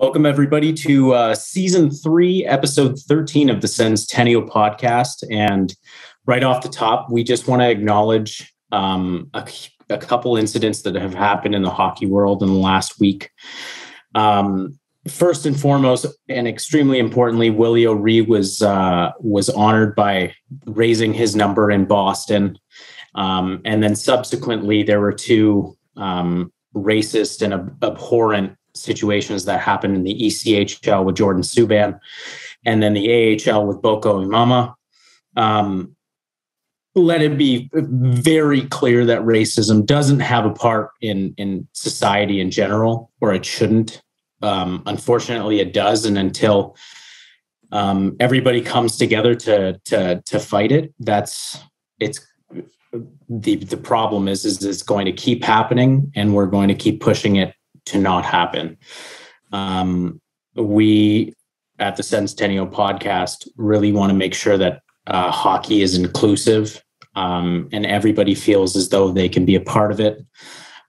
Welcome, everybody, to Season 3, Episode 13 of the Senstennial podcast. And right off the top, we just want to acknowledge a couple incidents that have happened in the hockey world in the last week. First and foremost, and extremely importantly, Willie O'Ree was honored by raising his number in Boston. And then subsequently, there were two racist and abhorrent situations that happened in the ECHL with Jordan Subban, and then the AHL with Boko Imama. Let it be very clear that racism doesn't have a part in society in general, or it shouldn't. Unfortunately, it does, and until everybody comes together to fight it, the problem is it's going to keep happening, and we're going to keep pushing it to not happen. We at the Senstennial podcast really want to make sure that hockey is inclusive, and everybody feels as though they can be a part of it.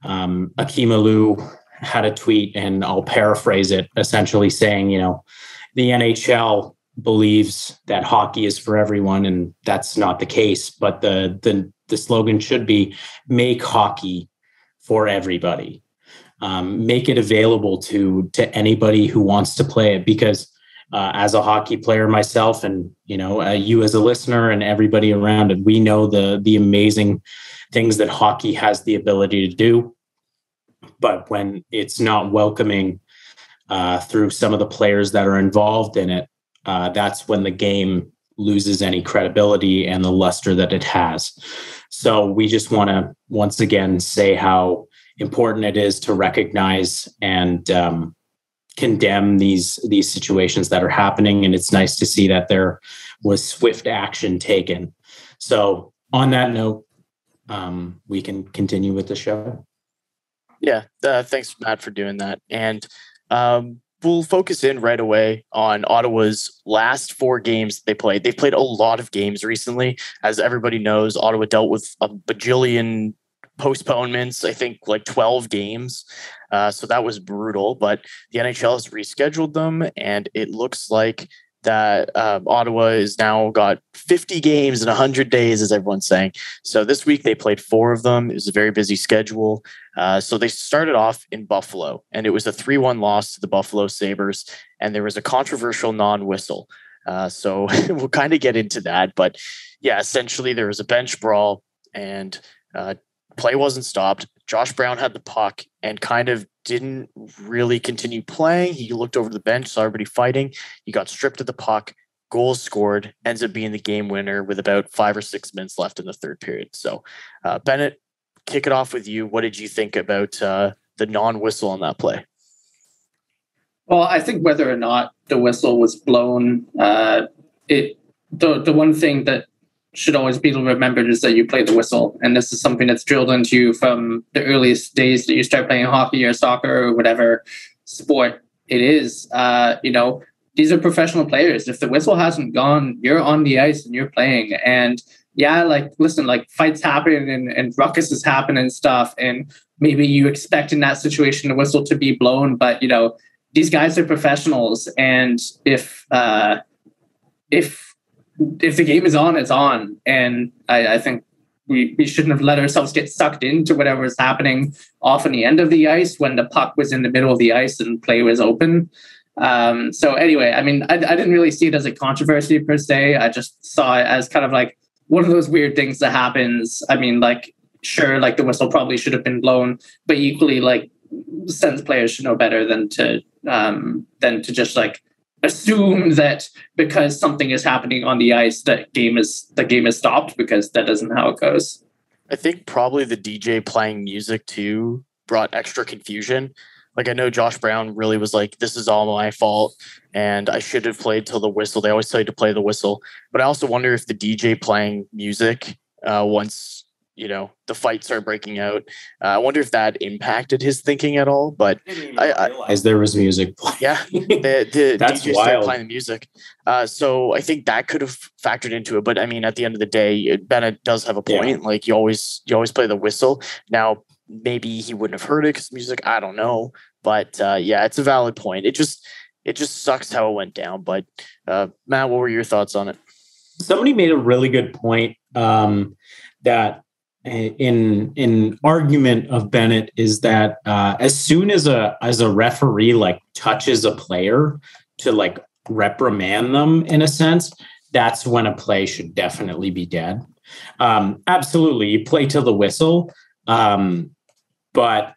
Akim Aliu had a tweet, and I'll paraphrase it, essentially saying, the NHL believes that hockey is for everyone, and that's not the case. But the slogan should be "Make hockey for everybody." Make it available to anybody who wants to play it, because as a hockey player myself, and you as a listener and everybody around it, we know the amazing things that hockey has the ability to do. But when it's not welcoming through some of the players that are involved in it, that's when the game loses any credibility and the luster that it has. So we just want to once again say how important it is to recognize and condemn these situations that are happening. And it's nice to see that there was swift action taken. So on that note, we can continue with the show. Yeah. Thanks, Matt, for doing that. And we'll focus in right away on Ottawa's last 4 games they played. They've played a lot of games recently. As everybody knows, Ottawa dealt with a bajillion postponements, I think like 12 games. So that was brutal, but the NHL has rescheduled them, and it looks like that Ottawa is now got 50 games in 100 days, as everyone's saying. So this week they played 4 of them. It was a very busy schedule. So they started off in Buffalo, and it was a 3-1 loss to the Buffalo Sabres, and there was a controversial non-whistle. So we'll kind of get into that, but yeah, essentially there was a bench brawl, and play wasn't stopped. Josh Brown had the puck and kind of didn't really continue playing. He looked over the bench, saw everybody fighting. He got stripped of the puck, goal scored, ends up being the game winner with about 5 or 6 minutes left in the third period. So, Bennett, kick it off with you. What did you think about the non-whistle on that play? Well, I think whether or not the whistle was blown, the one thing that should always be remembered is that you play the whistle. And this is something that's drilled into you from the earliest days that you start playing hockey or soccer or whatever sport it is. These are professional players. If the whistle hasn't gone, you're on the ice and you're playing. And yeah, fights happen and ruckuses happen and stuff. And maybe you expect in that situation the whistle to be blown, but these guys are professionals. And if the game is on, it's on. And I think we shouldn't have let ourselves get sucked into whatever was happening off on the end of the ice when the puck was in the middle of the ice and play was open. So anyway, I mean, I didn't really see it as a controversy per se. I just saw it as kind of like one of those weird things that happens. I mean, sure, the whistle probably should have been blown, but equally, Sens players should know better than to just assume that because something is happening on the ice, the game is stopped, because that isn't how it goes. I think probably the DJ playing music too brought extra confusion. I know Josh Brown really was like, this is all my fault and I should have played till the whistle. They always tell you to play the whistle. But I also wonder if the DJ playing music once the fight started breaking out, I wonder if that impacted his thinking at all. But I realized there was music playing. Yeah, the That's DJ wild. started playing the music. So I think that could have factored into it. But I mean, at the end of the day, Bennett does have a point. You always play the whistle. Now, maybe he wouldn't have heard it because music, I don't know. But yeah, it's a valid point. It just sucks how it went down. But Matt, what were your thoughts on it? Somebody made a really good point that in argument of Bennett is that as soon as a referee like touches a player to like reprimand them in a sense, that's when a play should definitely be dead. Absolutely, you play till the whistle, but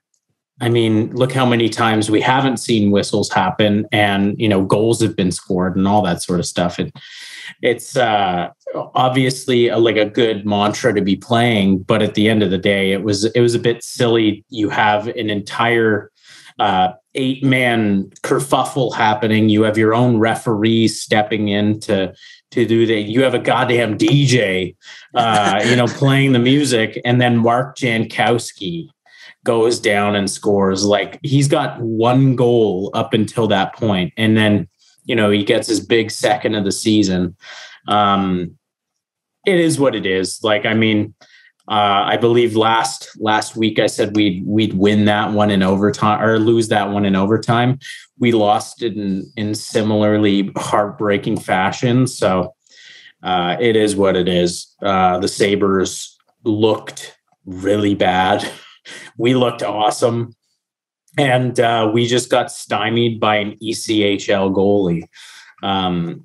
I mean, look how many times we haven't seen whistles happen, and goals have been scored and all that sort of stuff. It's obviously a good mantra to be playing, but at the end of the day, it was a bit silly. You have an entire 8-man kerfuffle happening. You have your own referee stepping in to do that. You have a goddamn DJ, playing the music, and then Mark Jankowski goes down and scores. Like, he's got one goal up until that point, and then he gets his big second of the season. It is what it is. Like, I mean, I believe last week I said we'd win that one in overtime or lose that one in overtime. We lost it in similarly heartbreaking fashion. So it is what it is. The Sabres looked really bad. We looked awesome. And we just got stymied by an ECHL goalie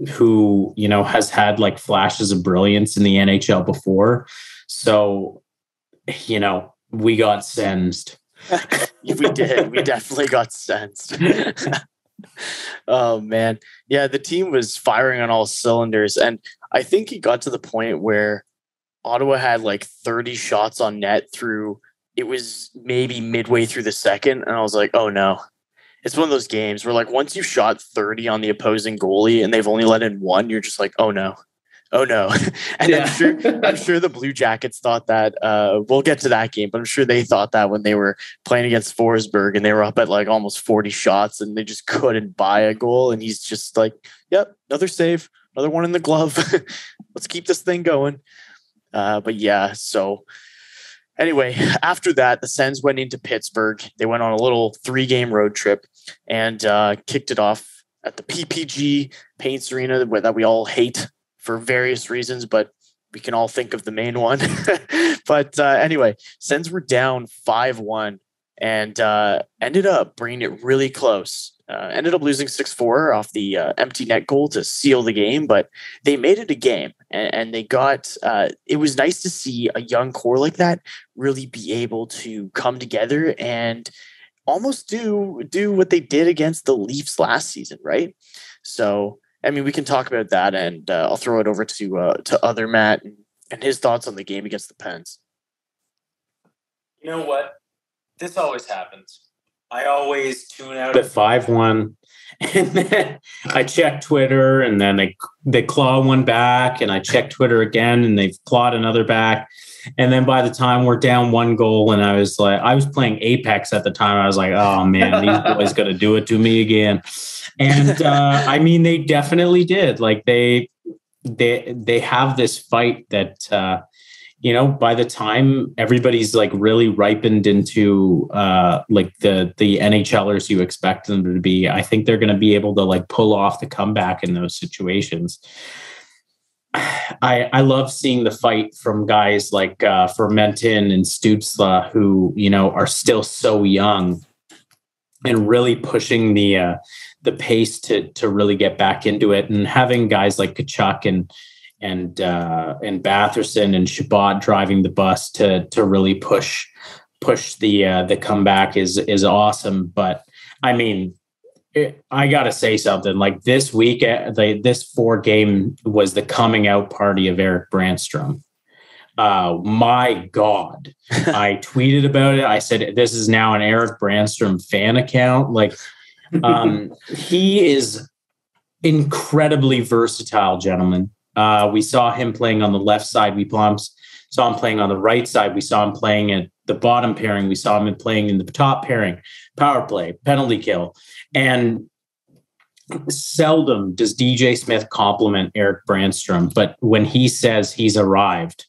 who, has had like flashes of brilliance in the NHL before. So, we got sensed. We did. We definitely got sensed. Oh, man. Yeah, the team was firing on all cylinders. And I think it got to the point where Ottawa had like 30 shots on net through. It was maybe midway through the second, and I was like, oh no. It's one of those games where, like, once you've shot 30 on the opposing goalie and they've only let in one, you're just like, oh no. And yeah. I'm sure the Blue Jackets thought that. We'll get to that game, but I'm sure they thought that when they were playing against Forsberg and they were up at like almost 40 shots and they just couldn't buy a goal. And he's just like, yep, another save, another one in the glove. Let's keep this thing going. But yeah, so anyway, after that, the Sens went into Pittsburgh. They went on a little 3-game road trip and kicked it off at the PPG Paints Arena that we all hate for various reasons, but we can all think of the main one. But anyway, Sens were down 5-1 and ended up bringing it really close. Ended up losing 6-4 off the empty net goal to seal the game, but they made it a game, and they got. It was nice to see a young core like that really be able to come together and almost do what they did against the Leafs last season, right? So, I mean, we can talk about that, and I'll throw it over to other Matt and his thoughts on the game against the Pens. You know what? This always happens. I always tune out at 5-1, and then I check Twitter, and then they claw one back, and I check Twitter again, and they've clawed another back. And then by the time we're down 1 goal, and I was playing Apex at the time. I was like, oh man, these boys going to do it to me again. And I mean, they definitely did. Like they have this fight that, by the time everybody's like really ripened into like the NHLers you expect them to be, I think they're going to be able to like pull off the comeback in those situations. I love seeing the fight from guys like Fermentin and Stützle, who, are still so young and really pushing the pace to really get back into it, and having guys like Kachuk and Batherson and Shabbat driving the bus to really push the comeback is awesome. But I mean, I gotta say something. Like this week, this 4-game was the coming out party of Eric Brandstrom. My God, I tweeted about it. I said this is now an Eric Brandstrom fan account. Like, he is incredibly versatile, gentlemen. We saw him playing on the left side. We saw him playing on the right side. We saw him playing at the bottom pairing. We saw him playing in the top pairing, power play, penalty kill. And seldom does DJ Smith compliment Eric Brandstrom. But when he says he's arrived,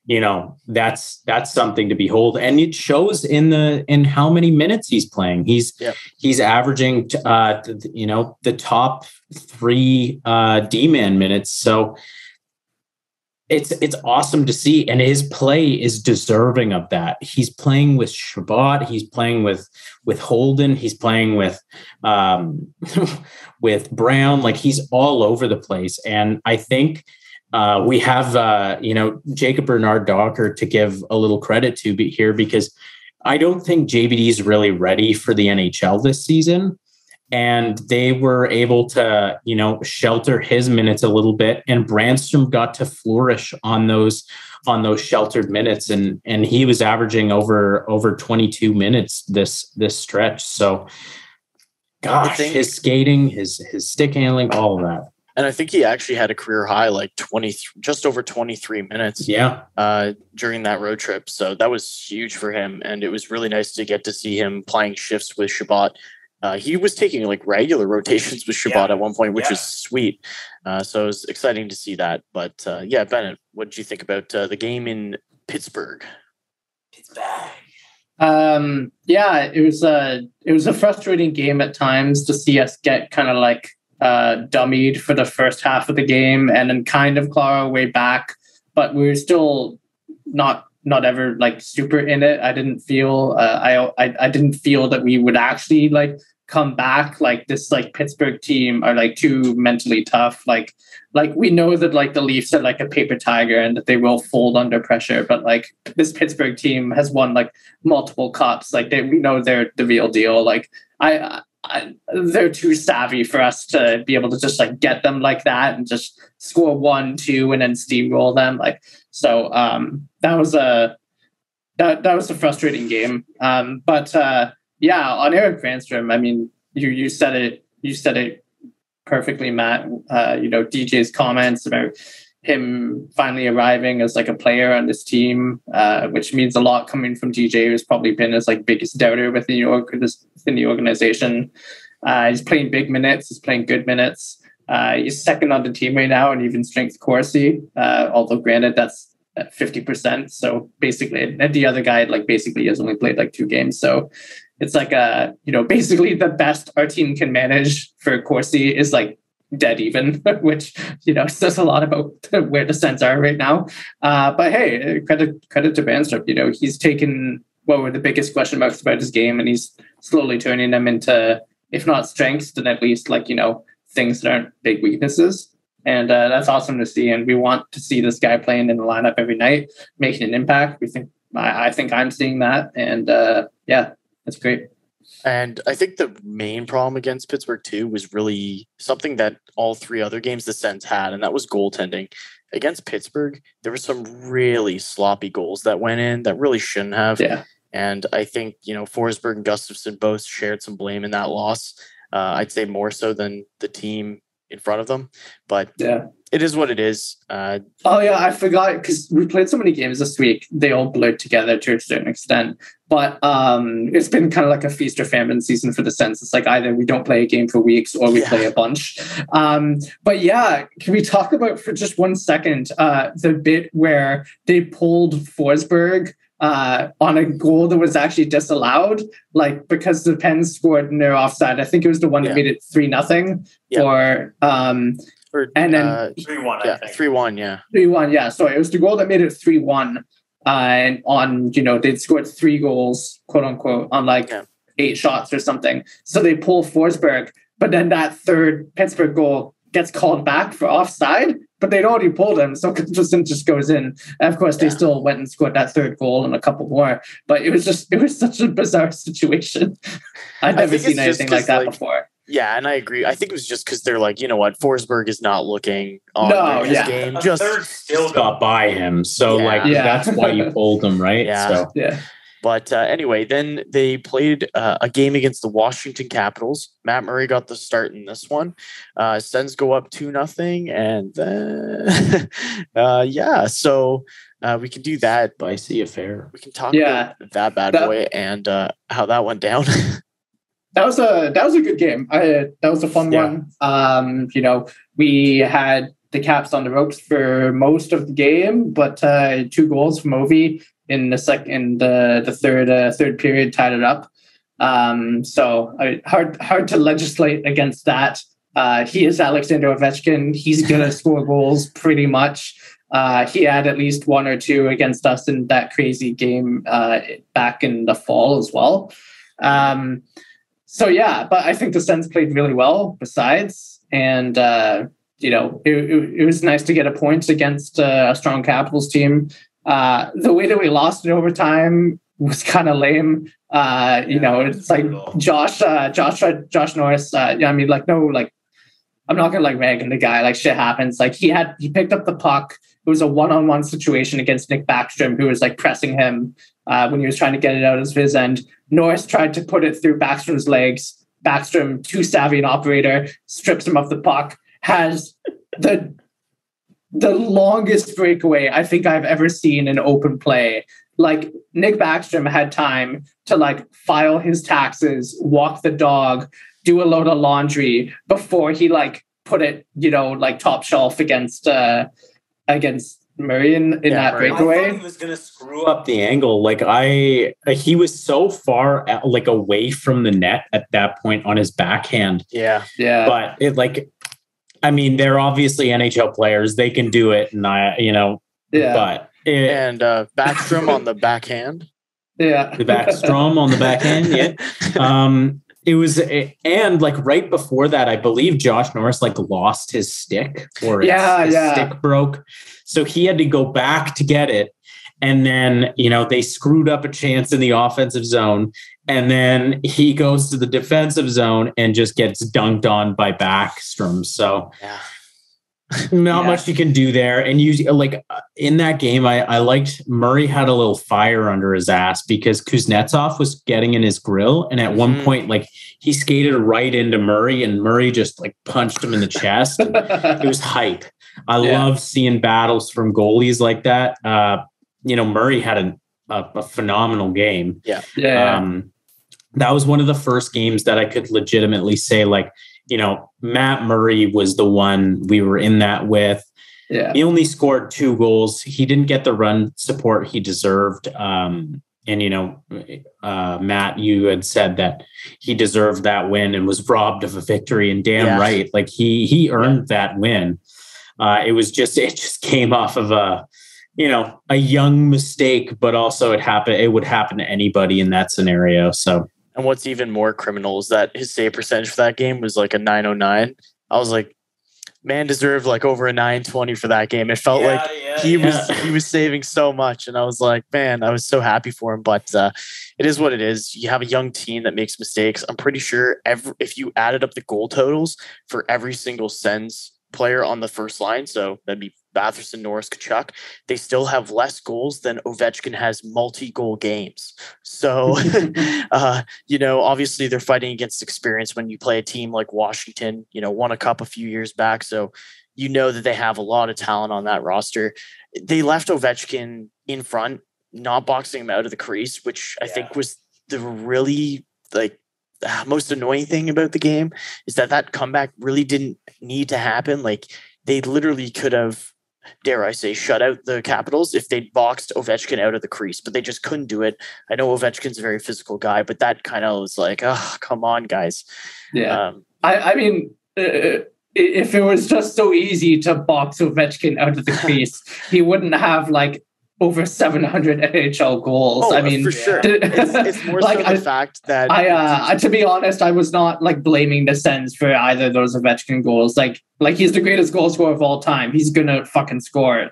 that's something to behold, and it shows in how many minutes he's playing. He's averaging the top 3 D-man minutes. So it's awesome to see, and his play is deserving of that. He's playing with Shabbat, he's playing with Holden, he's playing with with Brown. Like, he's all over the place, and I think we have Jacob Bernard Docker to give a little credit to here, because I don't think JBD is really ready for the NHL this season. And they were able to, shelter his minutes a little bit, and Brandstrom got to flourish on those sheltered minutes, and he was averaging over 22 minutes this stretch. So, gosh, his skating, his stick handling, all of that. And I think he actually had a career high, like just over 23 minutes. During that road trip. So that was huge for him, and it was really nice to get to see him playing shifts with Shabbat. He was taking like regular rotations with Shabbat at one point, which is sweet. So it was exciting to see that. But Bennett, what did you think about the game in Pittsburgh? It was a frustrating game at times to see us get kind of like dummied for the first half of the game and then kind of claw our way back. But we were still not ever like super in it. I didn't feel I didn't feel that we would actually like come back. Like, this like Pittsburgh team are like too mentally tough. Like we know that like the Leafs are like a paper tiger and that they will fold under pressure, but like this Pittsburgh team has won like multiple cups. Like we know they're the real deal. Like they're too savvy for us to be able to just like get them like that and just score 1-2 and then steamroll them. Like, so that was a frustrating game. But on Eric Brandstrom, I mean, you said it perfectly, Matt. DJ's comments about him finally arriving as like a player on this team, which means a lot coming from DJ, who's probably been his like biggest doubter within the organization. He's playing big minutes. He's playing good minutes. He's second on the team right now in even strength Corsi, although granted that's at 50%. So basically, and the other guy like basically has only played like 2 games. So it's like basically the best our team can manage for Corsi is like dead even, which says a lot about where the Sens are right now. But hey, credit to Brandstrom. He's taken what were the biggest question marks about his game, and he's slowly turning them into, if not strengths, then at least like things that aren't big weaknesses. And that's awesome to see. And we want to see this guy playing in the lineup every night, making an impact. I think I'm seeing that, and that's great. And I think the main problem against Pittsburgh too was really something that all 3 other games the Sens had, and that was goaltending. Against Pittsburgh, there were some really sloppy goals that went in that really shouldn't have. Yeah. And I think, Forsberg and Gustafsson both shared some blame in that loss. I'd say more so than the team in front of them, but it is what it is. I forgot, because we played so many games this week. They all blurred together to a certain extent, but it's been kind of like a feast or famine season for the Sens. It's like either we don't play a game for weeks or we play a bunch. But can we talk about for just 1 second the bit where they pulled Forsberg on a goal that was actually disallowed, like because the Pens scored and they're offside. I think it was the one that made it 3-0 and then 3-1. Yeah, 3-1. 3-1. Yeah. So it was the goal that made it 3-1. And on, they'd scored 3 goals, quote unquote, on 8 shots or something. So they pull Forsberg, but then that third Pittsburgh goal gets called back for offside, but they'd already pulled him. So Gustafsson just goes in. And of course, they still went and scored that 3rd goal and a couple more. But it was such a bizarre situation. I'd never seen anything like that before. Yeah, and I agree. I think it was just because they're like, Forsberg is not looking on his game. Just still got by him. So that's why you pulled him, right? But anyway, then they played a game against the Washington Capitals. Matt Murray got the start in this one. Sens go up 2-0, and then so we can do that. Spicy affair. We can talk about that bad boy and how that went down. That was a good game. That was a fun one. We had the Caps on the ropes for most of the game, but 2 goals from Ovi in the third period tied it up. So hard to legislate against that. He is Alexander Ovechkin. He's gonna score goals pretty much. He had at least 1 or 2 against us in that crazy game back in the fall as well. So yeah, but I think the Sens played really well besides, and it was nice to get a point against a strong Capitals team. The way that we lost in overtime was kind of lame. It's like Josh Norris. I'm not gonna rag on the guy. Like, shit happens. Like, he picked up the puck. It was a one-on-one situation against Nick Backstrom, who was pressing him when he was trying to get it out of his end. Norris tried to put it through Backstrom's legs. Backstrom, too savvy an operator, strips him of the puck. Has the longest breakaway I think I've ever seen in open play. Like, Nick Backstrom had time to file his taxes, walk the dog, do a load of laundry before he put it, top shelf against Murray in that breakaway. I thought he was gonna screw up the angle. He was so far away from the net at that point on his backhand. Yeah. But they're obviously NHL players. They can do it, and But Backstrom on the backhand. Yeah, the Backstrom on the backhand. Yeah. It was, and right before that, I believe Josh Norris lost his stick, or his stick broke, so he had to go back to get it, and then they screwed up a chance in the offensive zone, and then he goes to the defensive zone and just gets dunked on by Backstrom. So not much you can do there. And you in that game, I liked Murray had a little fire under his ass because Kuznetsov was getting in his grill. And at one point, he skated right into Murray, and Murray just punched him in the chest. It was hype. I love seeing battles from goalies like that. Murray had a phenomenal game. That was one of the first games that I could legitimately say, Matt Murray was the one we were in that with. Yeah. He only scored 2 goals. He didn't get the run support he deserved. Matt, you had said that he deserved that win and was robbed of a victory, and damn right. He earned that win. It just came off of a young mistake, but also it would happen to anybody in that scenario. So. And what's even more criminal is that his save percentage for that game was a 909. I was like, man deserved over a 920 for that game. It felt he was saving so much, and I was like, man, I was so happy for him. But it is what it is. You have a young team that makes mistakes. I'm pretty sure if you added up the goal totals for every single Sens player on the first line, so that'd be Batherson, Norris, Kachuk, they still have less goals than Ovechkin has multi-goal games. So, obviously they're fighting against experience when you play a team like Washington, won a cup a few years back. So, that they have a lot of talent on that roster. They left Ovechkin in front, not boxing him out of the crease, which I think was the really most annoying thing about the game, is that comeback really didn't need to happen. They literally could have, dare I say, shut out the Capitals if they'd boxed Ovechkin out of the crease, but they just couldn't do it. I know Ovechkin's a very physical guy, but that kind of was oh, come on, guys. Yeah. If it was just so easy to box Ovechkin out of the crease, he wouldn't have over 700 NHL goals. For sure. It's more so the fact that to be honest, I was not blaming the Sens for either of those Ovechkin goals. He's the greatest goal scorer of all time. He's gonna fucking score.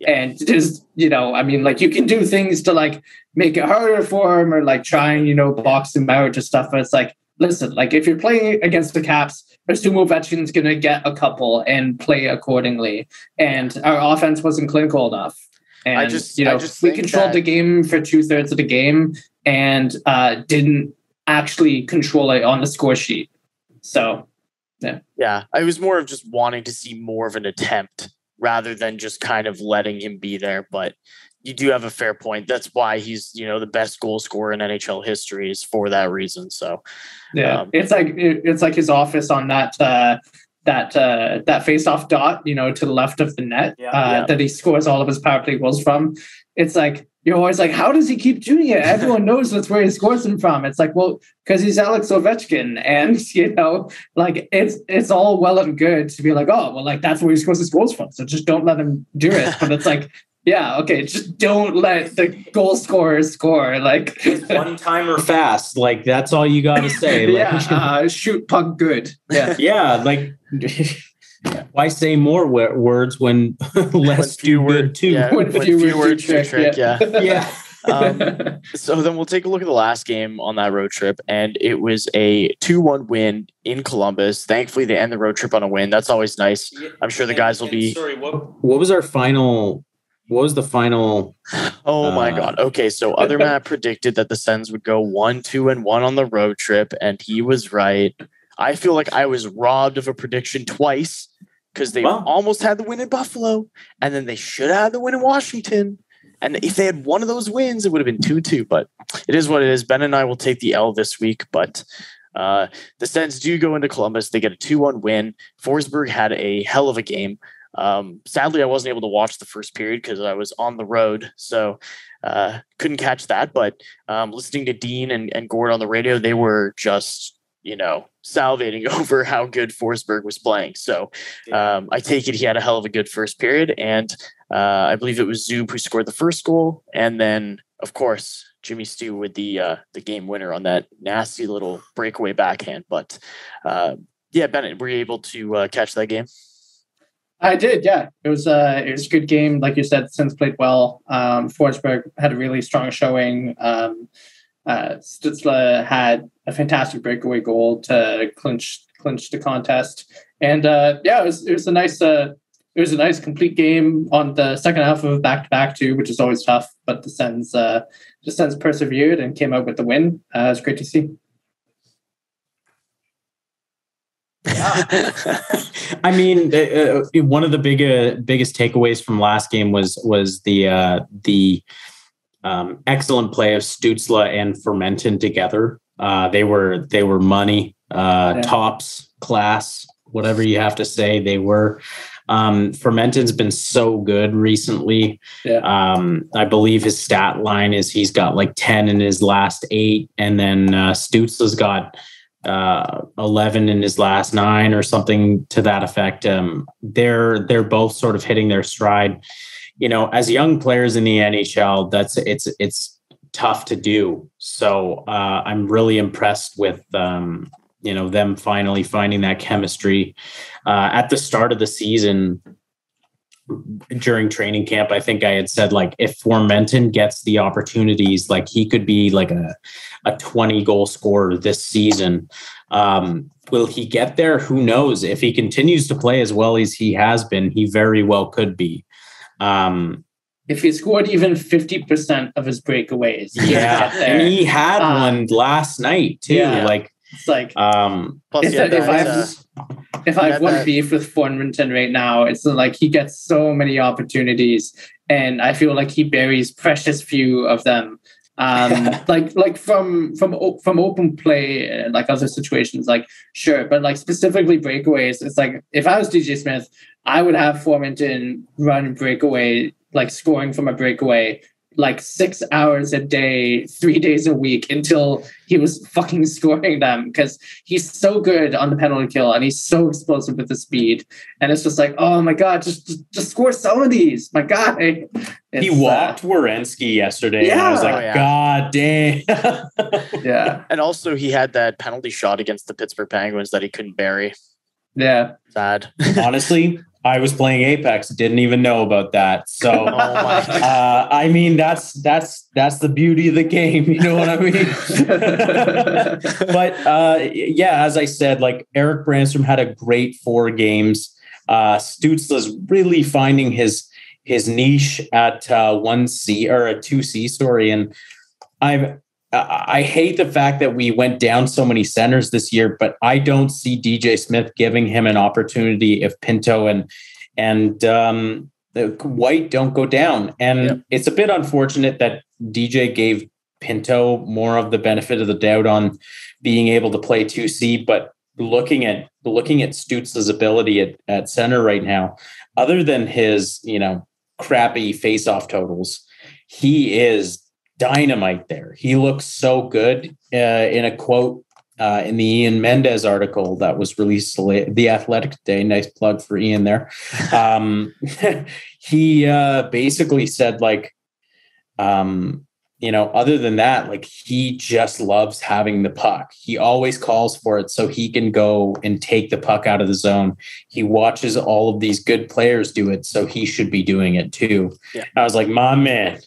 And just you can do things to make it harder for him, or try and box him out or stuff. But it's listen, if you're playing against the Caps, assume Ovechkin's gonna get a couple and play accordingly. And our offense wasn't clinical enough. And I just we controlled the game for 2/3 of the game and didn't actually control it on the score sheet. So, yeah, I was more of just wanting to see more of an attempt rather than just kind of letting him be there. But you do have a fair point. That's why he's the best goal scorer in NHL history, is for that reason. So, it's like his office on that that face-off dot, to the left of the net, that he scores all of his power play goals from. It's like, you're always like, how does he keep doing it? Everyone knows that's where he scores them from. It's like, well, because he's Alex Ovechkin, and it's all well and good to be like, oh, well, like that's where he scores his goals from, so just don't let him do it. But it's like, yeah, okay, just don't let the goal scorers score. Like one timer fast, like that's all you got to say. Like, shoot puck good. Yeah, yeah, like. Why say more words when less do good too? Yeah, when few words do trick. Yeah. So then we'll take a look at the last game on that road trip, and it was a 2-1 win in Columbus. Thankfully, they end the road trip on a win. That's always nice. I'm sure the guys will be. Sorry, what was our final? What was the final? Oh my God. Okay, so other Matt predicted that the Sens would go 1-2-1 on the road trip, and he was right. I feel like I was robbed of a prediction twice because they almost had the win in Buffalo, and then they should have had the win in Washington. And if they had one of those wins, it would have been 2-2. But it is what it is. Ben and I will take the L this week. But the Sens do go into Columbus. They get a 2-1 win. Forsberg had a hell of a game. Sadly, I wasn't able to watch the first period because I was on the road, so couldn't catch that. But listening to Dean and Gord on the radio, they were just salivating over how good Forsberg was playing. So I take it he had a hell of a good first period, and I believe it was Zub who scored the first goal, and then of course Jimmy Stu with the game winner on that nasty little breakaway backhand. But Bennett, were you able to catch that game? I did, yeah. It was a good game, like you said. Sens played well. Forsberg had a really strong showing. Stützle had a fantastic breakaway goal to clinch the contest, and it was a nice complete game on the second half of back-to-back too, which is always tough. But the Sens persevered and came out with the win. It was great to see. I mean, one of the biggest takeaways from last game was the excellent play of Stützle and Fermenton together. They were money, tops, class, whatever you have to say. They were. Fermenton's been so good recently. I believe his stat line is he's got like 10 in his last 8, and then Stützle's got 11 in his last 9 or something to that effect. They're both sort of hitting their stride. As young players in the NHL, it's tough to do. So I'm really impressed with them finally finding that chemistry. At the start of the season, during training camp, I think I had said, like, if Formenton gets the opportunities, like he could be like a 20 goal scorer this season. Will he get there? Who knows? If he continues to play as well as he has been, he very well could be. If he scored even 50% of his breakaways, and he had one last night too. It's like if I have one beef with Formenton right now, it's like he gets so many opportunities, and I feel like he buries precious few of them. Like from open play, like other situations, like sure, but like specifically breakaways, it's like if I was DJ Smith, I would have Formenton run breakaway, like scoring from a breakaway, like 6 hours a day, 3 days a week until he was fucking scoring them, because he's so good on the penalty kill and he's so explosive with the speed. And it's just like, oh my God, just score some of these. My God. He walked Werenski yesterday. And I was like, God damn. Yeah. And also he had that penalty shot against the Pittsburgh Penguins that he couldn't bury. Yeah. Sad. Honestly, I was playing Apex, didn't even know about that. So, I mean, that's the beauty of the game. You know what I mean? But as I said, like Eric Branstrom had a great 4 games. Stützle's really finding his niche at 1C or a 2C story. And I hate the fact that we went down so many centers this year, but I don't see DJ Smith giving him an opportunity if Pinto and White don't go down. And It's a bit unfortunate that DJ gave Pinto more of the benefit of the doubt on being able to play 2C, but looking at Stützle's ability at center right now, other than his, crappy face-off totals, he is dynamite there. He looks so good. In a quote in the Ian Mendez article that was released The Athletic today, nice plug for Ian there. He basically said, like, other than that, like, he just loves having the puck. He always calls for it so he can go and take the puck out of the zone. He watches all of these good players do it, so he should be doing it too. Yeah. I was like, my man.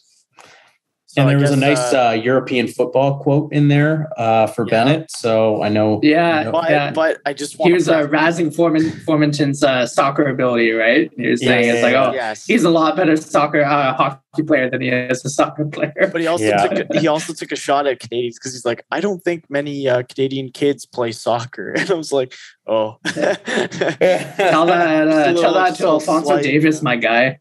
And there was a nice European football quote in there for Bennett. So I know. Yeah. But I just want he was razzing Formanton's soccer ability, right? He was saying he's a lot better hockey player than he is a soccer player. But he also took a shot at Canadians because he's like, I don't think many Canadian kids play soccer. And I was like, oh. Tell that to Alphonso Davis, my guy.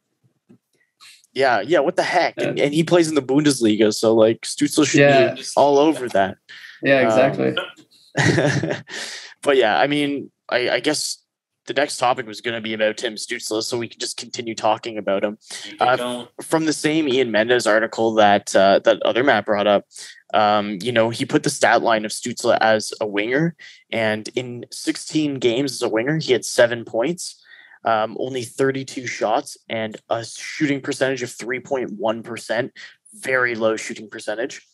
Yeah. What the heck? And he plays in the Bundesliga, so like Stützle should be all over that. Yeah, exactly. But yeah, I mean, I guess the next topic was going to be about Tim Stützle, so we can just continue talking about him. From the same Ian Mendez article that other Matt brought up, he put the stat line of Stützle as a winger, and in 16 games as a winger, he had 7 points. Only 32 shots and a shooting percentage of 3.1%, very low shooting percentage.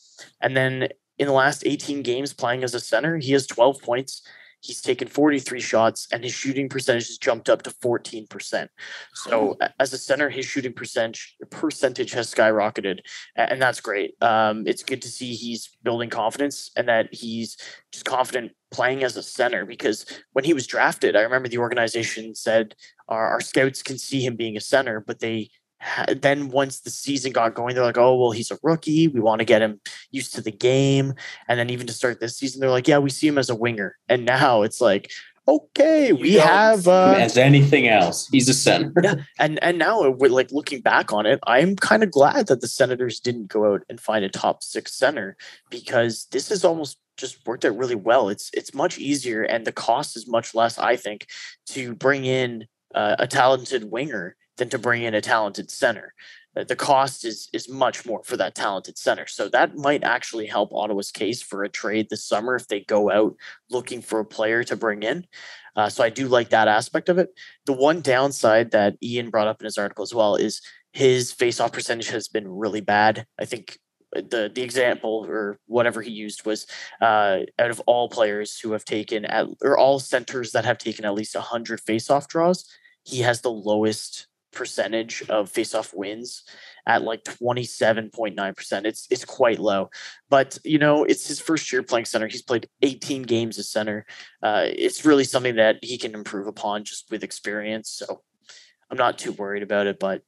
And then in the last 18 games playing as a center, he has 12 points. He's taken 43 shots and his shooting percentage has jumped up to 14%. So as a center, his shooting percentage has skyrocketed, and that's great. It's good to see he's building confidence and that he's just confident playing as a center, because when he was drafted, I remember the organization said our scouts can see him being a center, but then once the season got going, they're like, oh, well, he's a rookie. We want to get him used to the game. And then even to start this season, they're like, yeah, we see him as a winger. And now it's like, okay, we have as anything else. He's a center. Yeah. And now we're like looking back on it, I'm kind of glad that the Senators didn't go out and find a top 6 center, because this has almost just worked out really well. It's much easier and the cost is much less, I think, to bring in a talented winger than to bring in a talented center. The cost is much more for that talented center. So that might actually help Ottawa's case for a trade this summer if they go out looking for a player to bring in. So I do like that aspect of it. The one downside that Ian brought up in his article as well is his face-off percentage has been really bad. I think the example or whatever he used was out of all players who have taken or all centers that have taken at least 100 face-off draws, he has the lowest percentage of face-off wins at like 27.9%. It's quite low, but it's his first year playing center. He's played 18 games as center. It's really something that he can improve upon just with experience. So I'm not too worried about it, but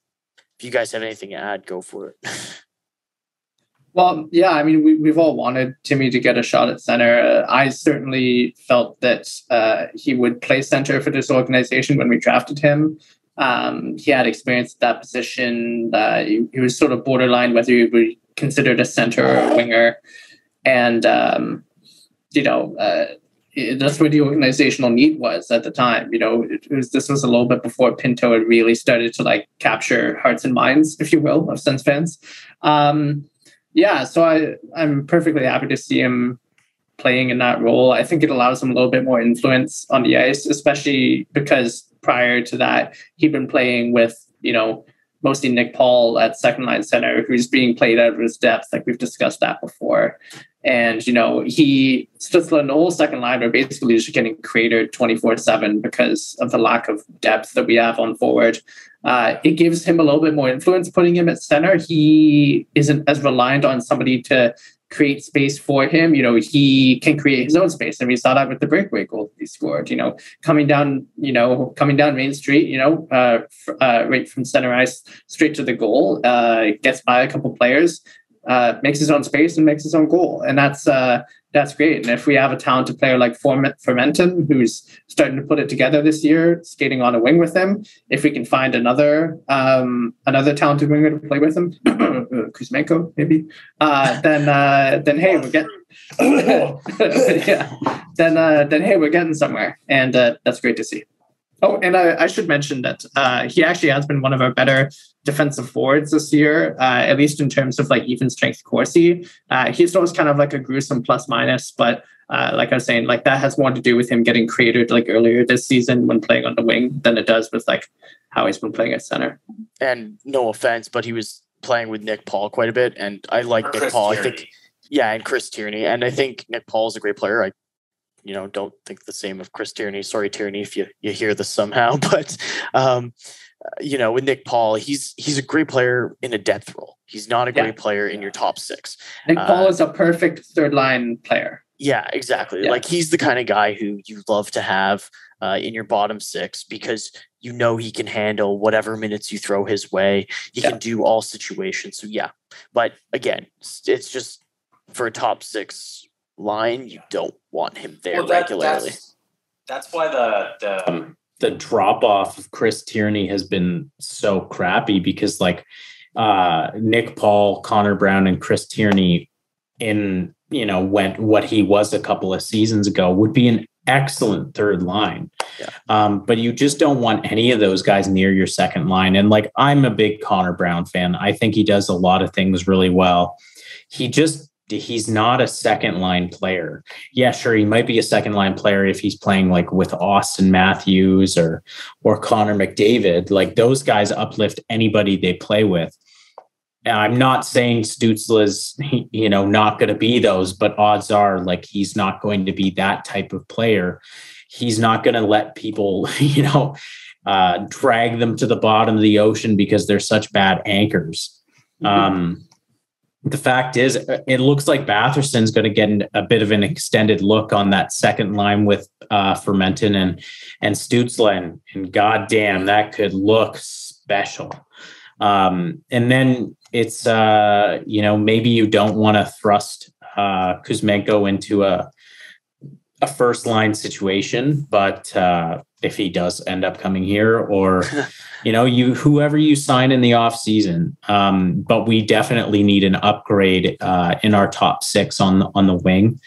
if you guys have anything to add, go for it. Well, yeah, I mean, we've all wanted Timmy to get a shot at center. I certainly felt that he would play center for this organization when we drafted him. He had experience at that position. He was sort of borderline whether he would be considered a center or a winger. And, that's where the organizational need was at the time. This was a little bit before Pinto had really started to like capture hearts and minds, if you will, of Sens fans. So I'm perfectly happy to see him playing in that role. I think it allows him a little bit more influence on the ice, especially because prior to that, he'd been playing with, mostly Nick Paul at second line center, who's being played out of his depth. Like we've discussed that before. And, Stützle and the whole second line are basically just getting cratered 24/7 because of the lack of depth that we have on forward. It gives him a little bit more influence putting him at center. He isn't as reliant on somebody to create space for him. He can create his own space. And we saw that with the breakaway goal he scored, coming down Main Street, right from center ice straight to the goal, gets by a couple players, makes his own space and makes his own goal. And that's great. And if we have a talented player like Fermenton, who's starting to put it together this year, skating on a wing with him, if we can find another talented winger to play with him, Kuzmenko maybe, then hey, we're getting then hey, we're getting somewhere, and that's great to see. Oh, and I should mention that he actually has been one of our better defensive forwards this year, at least in terms of like even strength Corsi. He's always kind of like a gruesome plus minus, but like I was saying, like that has more to do with him getting created like earlier this season when playing on the wing than it does with like how he's been playing at center. And no offense, but he was playing with Nick Paul quite a bit, and I like Nick Paul. Tierney. I think, and Chris Tierney, and I think Nick Paul is a great player. I don't think the same of Chris Tierney. Sorry, Tierney, if you hear this somehow. But, with Nick Paul, he's a great player in a depth role. He's not a great player in your top six. Nick Paul is a perfect third line player. Yeah, exactly. Yeah. Like he's the kind of guy who you love to have in your bottom six because he can handle whatever minutes you throw his way. He can do all situations. So, but again, it's just for a top six line, you don't want him there regularly. That's why the drop off of Chris Tierney has been so crappy because like Nick Paul, Connor Brown, and Chris Tierney went what he was a couple of seasons ago would be an excellent third line. But you just don't want any of those guys near your second line. And like I'm a big Connor Brown fan. I think he does a lot of things really well. He's not a second line player. Yeah, sure. He might be a second line player if he's playing like with Austin Matthews or Connor McDavid. Like those guys uplift anybody they play with. And I'm not saying Stützle is, not going to be those, but odds are like he's not going to be that type of player. He's not going to let people, drag them to the bottom of the ocean because they're such bad anchors. The fact is, it looks like Batherson's going to get a bit of an extended look on that second line with Fermenton and Stützle, and goddamn, that could look special. And then it's maybe you don't want to thrust Kuzmenko into a first line situation, but if he does end up coming here, or whoever you sign in the off season, but we definitely need an upgrade in our top six on the wing.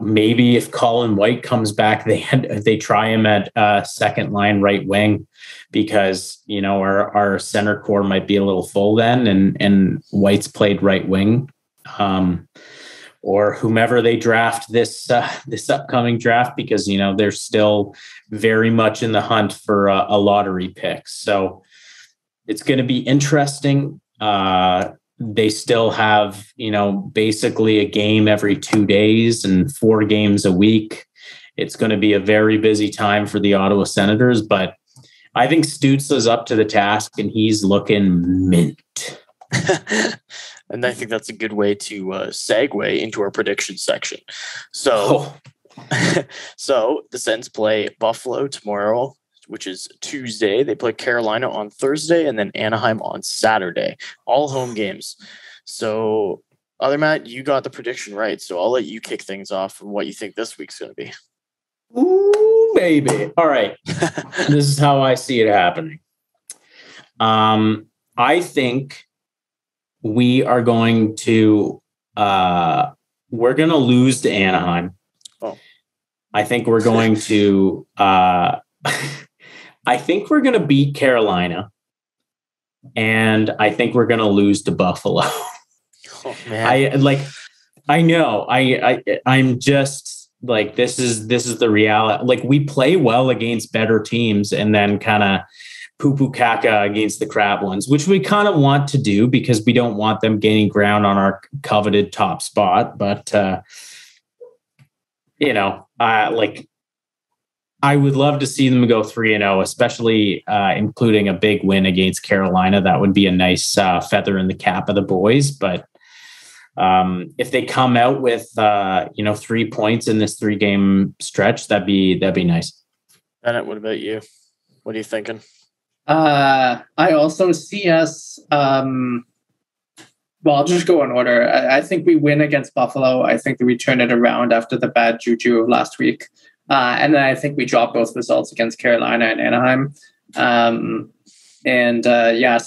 Maybe if Colin White comes back, they try him at second line right wing because our center core might be a little full then, and White's played right wing. Or whomever they draft this upcoming draft, because they're still very much in the hunt for a lottery pick. So it's going to be interesting. They still have basically a game every 2 days and 4 games a week. It's going to be a very busy time for the Ottawa Senators, but I think Stützle is up to the task and he's looking mint. And I think that's a good way to segue into our prediction section. So the Sens play Buffalo tomorrow, which is Tuesday. They play Carolina on Thursday and then Anaheim on Saturday. All home games. So, Other Matt, you got the prediction right. So I'll let you kick things off on what you think this week's going to be. Ooh, baby. All right. This is how I see it happening. I think we are going to lose to Anaheim. Oh. I think we're going to beat Carolina, and I think we're going to lose to Buffalo. Oh, man. I'm just like, this is the reality. Like, we play well against better teams and then kind of poo-poo caca against the crap ones, which we kind of want to do because we don't want them gaining ground on our coveted top spot. But, I would love to see them go 3-0, especially including a big win against Carolina. That would be a nice feather in the cap of the boys. But if they come out with 3 points in this 3-game stretch, that'd be nice. Bennett, what about you? What are you thinking? I also see us Well, I'll just go in order. I think we win against Buffalo. I think that we turn it around after the bad juju of last week. And then I think we drop both results against Carolina and Anaheim. So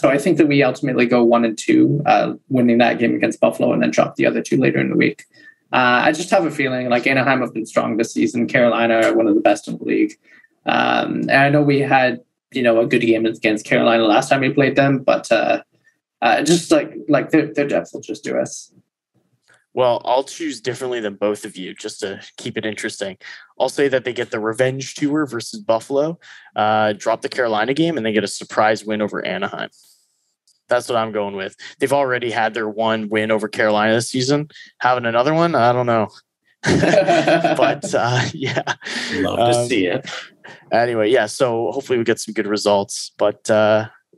I think that we ultimately go 1-2, winning that game against Buffalo and then drop the other two later in the week. I just have a feeling like Anaheim have been strong this season. Carolina are one of the best in the league. And I know we had, a good game against Carolina last time we played them, but just like their depth will just do us. Well, I'll choose differently than both of you just to keep it interesting. I'll say that they get the revenge tour versus Buffalo, drop the Carolina game, and they get a surprise win over Anaheim. That's what I'm going with. They've already had their one win over Carolina this season. Having another one, I don't know. But yeah. Love to see it. Anyway, yeah, so hopefully we get some good results, but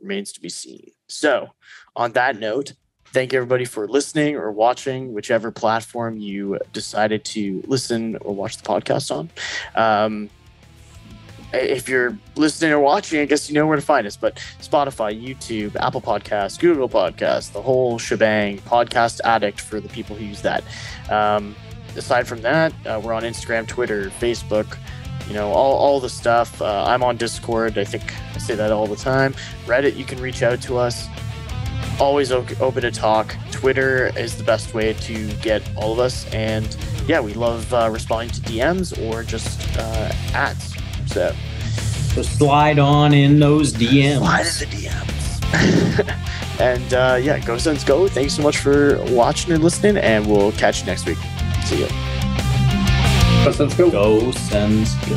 remains to be seen. So on that note, thank you everybody for listening or watching, whichever platform you decided to listen or watch the podcast on. If you're listening or watching, I guess you know where to find us, but Spotify, YouTube, Apple Podcasts, Google Podcasts, the whole shebang, Podcast Addict for the people who use that. Aside from that, we're on Instagram, Twitter, Facebook, all the stuff. I'm on Discord. I think I say that all the time. Reddit, you can reach out to us. Always open to talk. Twitter is the best way to get all of us. And yeah, we love responding to DMs or just ads. So slide on in those DMs. Slide in the DMs. And go Sens go. Thanks so much for watching and listening, and we'll catch you next week. See ya. Go Sens go. Go Sens go.